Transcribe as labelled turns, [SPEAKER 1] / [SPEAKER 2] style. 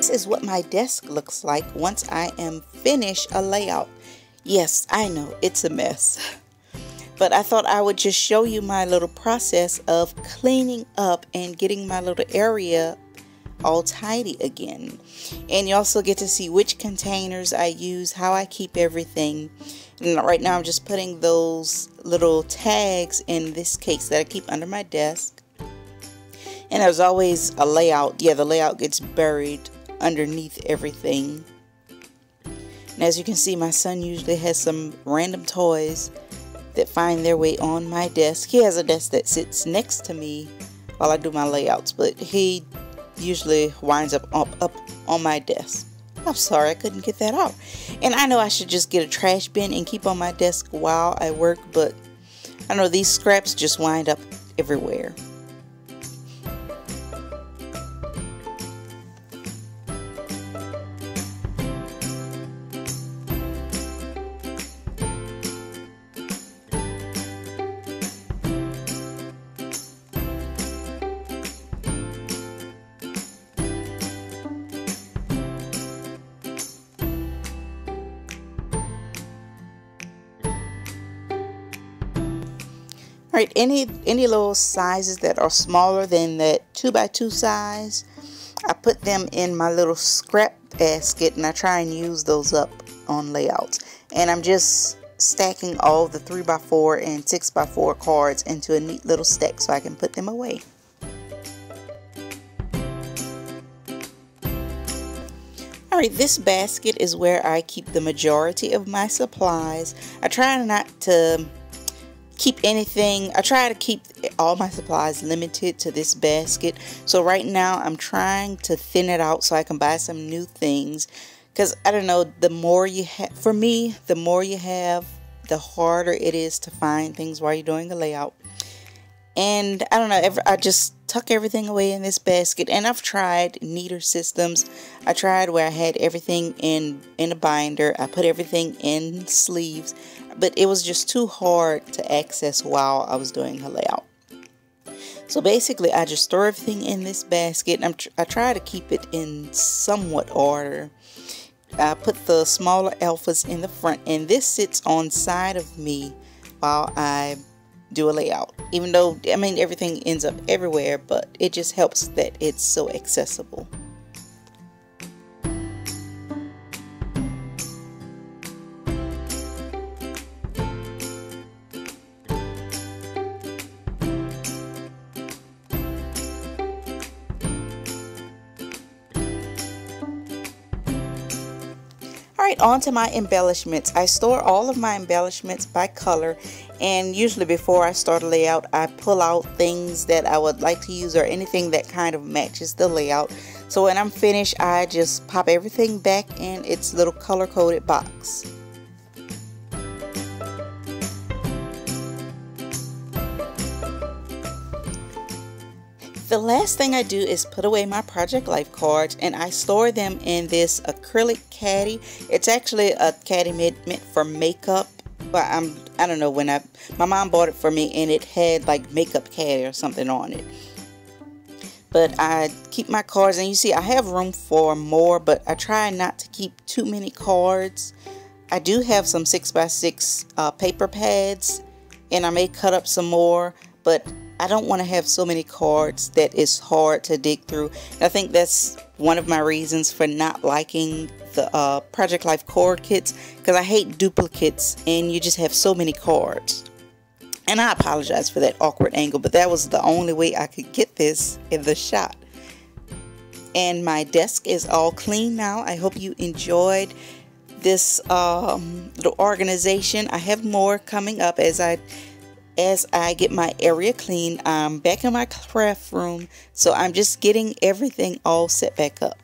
[SPEAKER 1] this is what my desk looks like once I am finished a layout. Yes, I know, it's a mess. But I thought I would just show you my little process of cleaning up and getting my little area all tidy again. And you also get to see which containers I use, how I keep everything. And right now I'm just putting those little tags in this case that I keep under my desk. And there's always a layout. Yeah, the layout gets buried underneath everything. And as you can see, my son usually has some random toys that find their way on my desk. He has a desk that sits next to me while I do my layouts, but he usually winds up on my desk. I'm sorry, I couldn't get that out. And I know I should just get a trash bin and keep on my desk while I work, but I know these scraps just wind up everywhere. Alright, any little sizes that are smaller than that 2x2 size, I put them in my little scrap basket and I try and use those up on layouts. And I'm just stacking all the 3x4 and 6x4 cards into a neat little stack so I can put them away. Alright, this basket is where I keep the majority of my supplies. I try not to keep anything. I try to keep all my supplies limited to this basket. So right now I'm trying to thin it out so I can buy some new things, because I don't know, the more you have, for me, the more you have, the harder it is to find things while you're doing a layout. And I don't know, I just tuck everything away in this basket. And I've tried neater systems. I tried where I had everything in a binder. I put everything in sleeves, but it was just too hard to access while I was doing a layout. So basically I just throw everything in this basket, and I try to keep it in somewhat order. I put the smaller alphas in the front, and this sits on side of me while I do a layout. Even though, I mean, everything ends up everywhere, but it just helps that it's so accessible. Alright, on to my embellishments. I store all of my embellishments by color, and usually before I start a layout I pull out things that I would like to use or anything that kind of matches the layout. So when I'm finished I just pop everything back in its little color-coded box. The last thing I do is put away my Project Life cards, and I store them in this acrylic caddy. It's actually a caddy meant for makeup, but I don't know, when my mom bought it for me and it had like makeup caddy or something on it. But I keep my cards, and you see I have room for more, but I try not to keep too many cards. I do have some 6x6 paper pads, and I may cut up some more, but I don't want to have so many cards that it's hard to dig through. And I think that's one of my reasons for not liking the Project Life card kits, because I hate duplicates and you just have so many cards. And I apologize for that awkward angle, but that was the only way I could get this in the shot. And my desk is all clean now. I hope you enjoyed this little organization. I have more coming up as I get my area clean. I'm back in my craft room, so I'm just getting everything all set back up.